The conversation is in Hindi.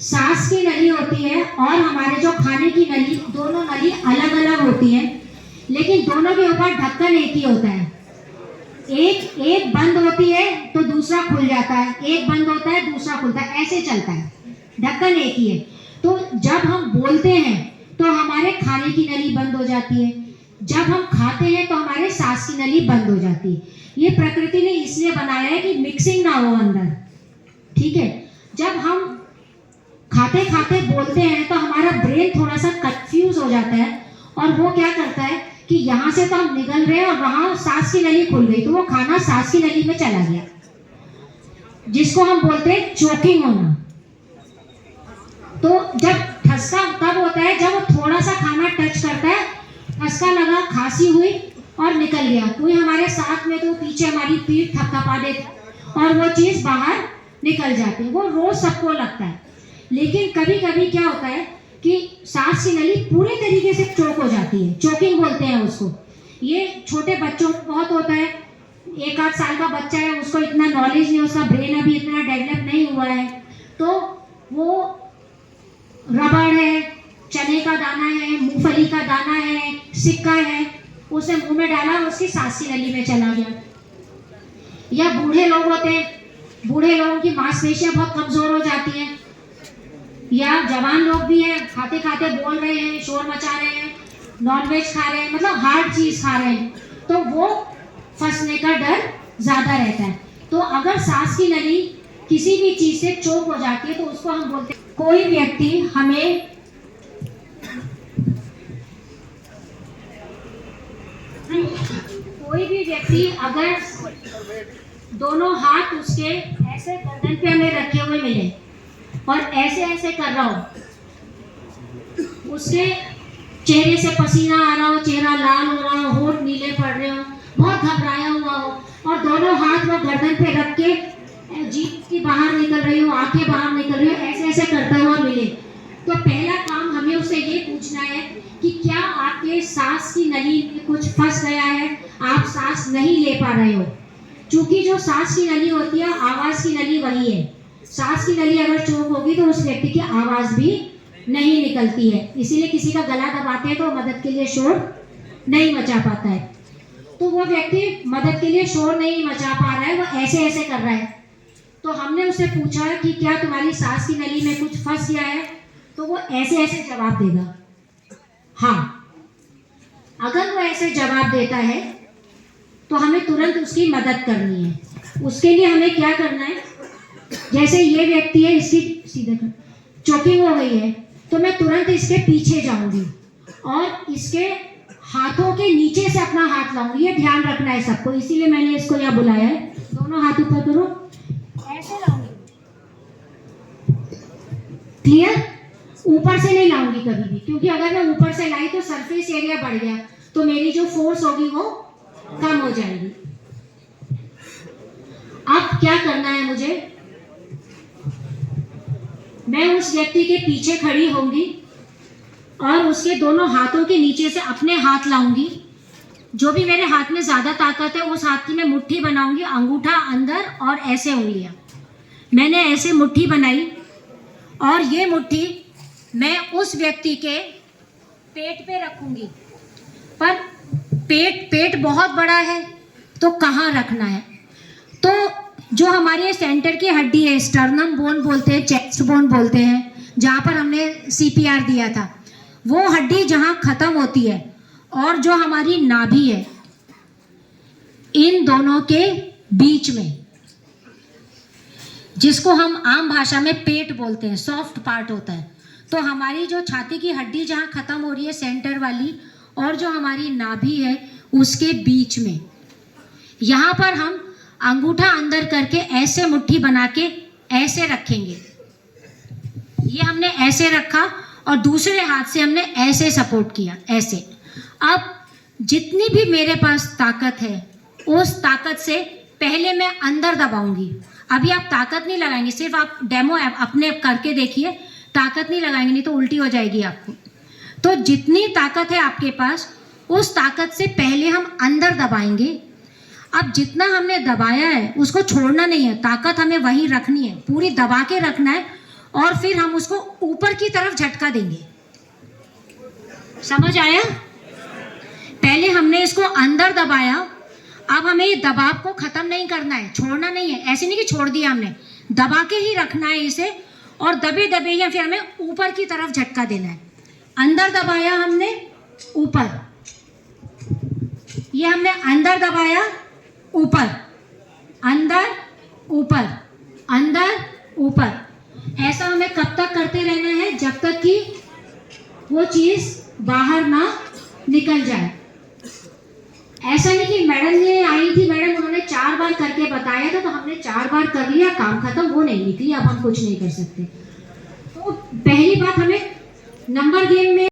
सांस की नली होती है और हमारे जो खाने की नली, दोनों नली अलग अलग होती है, लेकिन दोनों के ऊपर ढक्कन एक ही होता है। एक बंद होती है तो दूसरा खुल जाता है, एक बंद होता है दूसरा खुलता है, ऐसे चलता है, ढक्कन एक ही है। तो जब हम बोलते हैं तो हमारे खाने की नली बंद हो जाती है, जब हम खाते हैं तो हमारे सांस की नली बंद हो जाती है। ये प्रकृति ने इसलिए बनाया है कि मिक्सिंग ना हो अंदर, ठीक है। जब हम खाते खाते बोलते हैं तो हमारा ब्रेन थोड़ा सा कंफ्यूज हो जाता है और वो क्या करता है कि यहाँ से तो हम निकल रहे हैं और वहां सांस की नली खुल गई, तो वो खाना सांस की नली में चला गया, जिसको हम बोलते हैं चोकिंग होना। तो जब ठसका तब होता है जब वो थोड़ा सा खाना टच करता है, ठसका लगा, खांसी हुई और निकल गया, कोई हमारे साथ में तो पीछे हमारी पीठ थपथपा देती और वो चीज बाहर निकल जाती है। वो रोज सबको लगता है, लेकिन कभी कभी क्या होता है कि सांस की नली पूरी तरीके से चोक हो जाती है, चोकिंग बोलते हैं उसको। ये छोटे बच्चों को बहुत होता है, 1-8 साल का बच्चा है, उसको इतना नॉलेज नहीं, उसका ब्रेन अभी इतना डेवलप नहीं हुआ है, तो वो रबड़ है, चने का दाना है, मूंगफली का दाना है, सिक्का है, उसे मुंह में डाला और उसकी सांस की नली में चला गया। या बूढ़े लोग होते हैं, बूढ़े लोगों की मांसपेशियां बहुत कमजोर हो जाती हैं, या जवान लोग भी हैं, खाते खाते बोल रहे हैं, शोर मचा रहे हैं, नॉनवेज खा रहे हैं, मतलब हार्ड चीज खा रहे हैं, तो वो फंसने का डर ज्यादा रहता है। तो अगर सांस की नली किसी भी चीज से चोक हो जाती है तो उसको हम बोलते हैं, कोई व्यक्ति हमें कोई भी व्यक्ति अगर दोनों हाथ उसके ऐसे गर्दन पे हमें रखे हुए मिले और ऐसे ऐसे कर रहा हो, उसके चेहरे से पसीना आ रहा हो, चेहरा लाल हो रहा हो, होंठ नीले पड़ रहे हो, बहुत घबराया हुआ हो, और दोनों हाथ वो गर्दन पे रख के जीभ की बाहर निकल रही हो, आंखें बाहर निकल रही हो, ऐसे ऐसे करता हुआ मिले, तो पहला काम हमें उससे ये पूछना है कि क्या आपके सांस की नली में कुछ फंस गया है, आप सांस नहीं ले पा रहे हो। क्योंकि जो सांस की नली होती है, आवाज की नली वही है। सांस की नली अगर चोक होगी तो उस व्यक्ति की आवाज भी नहीं निकलती है, इसीलिए किसी का गला दबाते हैं तो मदद के लिए शोर नहीं मचा पाता है। तो वो व्यक्ति मदद के लिए शोर नहीं मचा पा रहा है, वो ऐसे ऐसे कर रहा है, तो हमने उससे पूछा कि क्या तुम्हारी सांस की नली में कुछ फंस गया है, तो वो ऐसे ऐसे जवाब देगा हाँ। अगर वो ऐसे जवाब देता है तो हमें तुरंत उसकी मदद करनी है। उसके लिए हमें क्या करना है, जैसे ये व्यक्ति है, इसकी सीधे चोकिंग हो गई है, तो मैं तुरंत इसके पीछे जाऊंगी और इसके हाथों के नीचे से अपना हाथ लाऊंगी। ये ध्यान रखना है सबको, इसीलिए मैंने इसको यहाँ बुलाया है। दोनों हाथ ऊपर करो, ऐसे लाऊंगी, क्लियर। ऊपर से नहीं लाऊंगी कभी भी, क्योंकि अगर मैं ऊपर से लाई तो सरफेस एरिया बढ़ गया, तो मेरी जो फोर्स होगी वो कम हो जाएगी। अब क्या करना है मुझे, मैं उस व्यक्ति के पीछे खड़ी होंगी और उसके दोनों हाथों के नीचे से अपने हाथ लाऊंगी। जो भी मेरे हाथ में ज्यादा ताकत है उस हाथ की मैं मुट्ठी बनाऊंगी, अंगूठा अंदर और ऐसे उंगलियां। मैंने ऐसे मुट्ठी बनाई और ये मुट्ठी मैं उस व्यक्ति के पेट पे रखूंगी, पर पेट बहुत बड़ा है तो कहाँ रखना है, तो जो हमारे सेंटर की हड्डी है, स्टर्नम बोन बोलते हैं, चेस्ट बोन बोलते हैं, जहाँ पर हमने CPR दिया था, वो हड्डी जहाँ खत्म होती है और जो हमारी नाभि है, इन दोनों के बीच में, जिसको हम आम भाषा में पेट बोलते हैं, सॉफ्ट पार्ट होता है, तो हमारी जो छाती की हड्डी जहाँ खत्म हो रही है सेंटर वाली, और जो हमारी नाभि है उसके बीच में, यहाँ पर हम अंगूठा अंदर करके ऐसे मुट्ठी बना के ऐसे रखेंगे। ये हमने ऐसे रखा और दूसरे हाथ से हमने ऐसे सपोर्ट किया, ऐसे। अब जितनी भी मेरे पास ताकत है, उस ताकत से पहले मैं अंदर दबाऊंगी। अभी आप ताकत नहीं लगाएंगे, सिर्फ आप डेमो अपने करके देखिए, ताकत नहीं लगाएंगे, नहीं तो उल्टी हो जाएगी आपको। तो जितनी ताकत है आपके पास, उस ताकत से पहले हम अंदर दबाएंगे। अब जितना हमने दबाया है उसको छोड़ना नहीं है, ताकत हमें वहीं रखनी है, पूरी दबा के रखना है और फिर हम उसको ऊपर की तरफ झटका देंगे। समझ आया? पहले हमने इसको अंदर दबाया, अब हमें ये दबाव को खत्म नहीं करना है, छोड़ना नहीं है। ऐसे नहीं कि छोड़ दिया हमने, दबा के ही रखना है इसे, और दबे दबे या फिर हमें ऊपर की तरफ झटका देना है। अंदर दबाया हमने, ऊपर, ये हमने अंदर दबाया, ऊपर, अंदर ऊपर, अंदर ऊपर। ऐसा हमें कब तक करते रहना है? जब तक कि वो चीज बाहर ना निकल जाए। ऐसा नहीं कि मैडम ने आई थी, मैडम उन्होंने 4 बार करके बताया था तो हमने 4 बार कर लिया, काम खत्म, वो नहीं निकली, अब हम कुछ नहीं कर सकते। तो पहली बात, हमें नंबर गेम में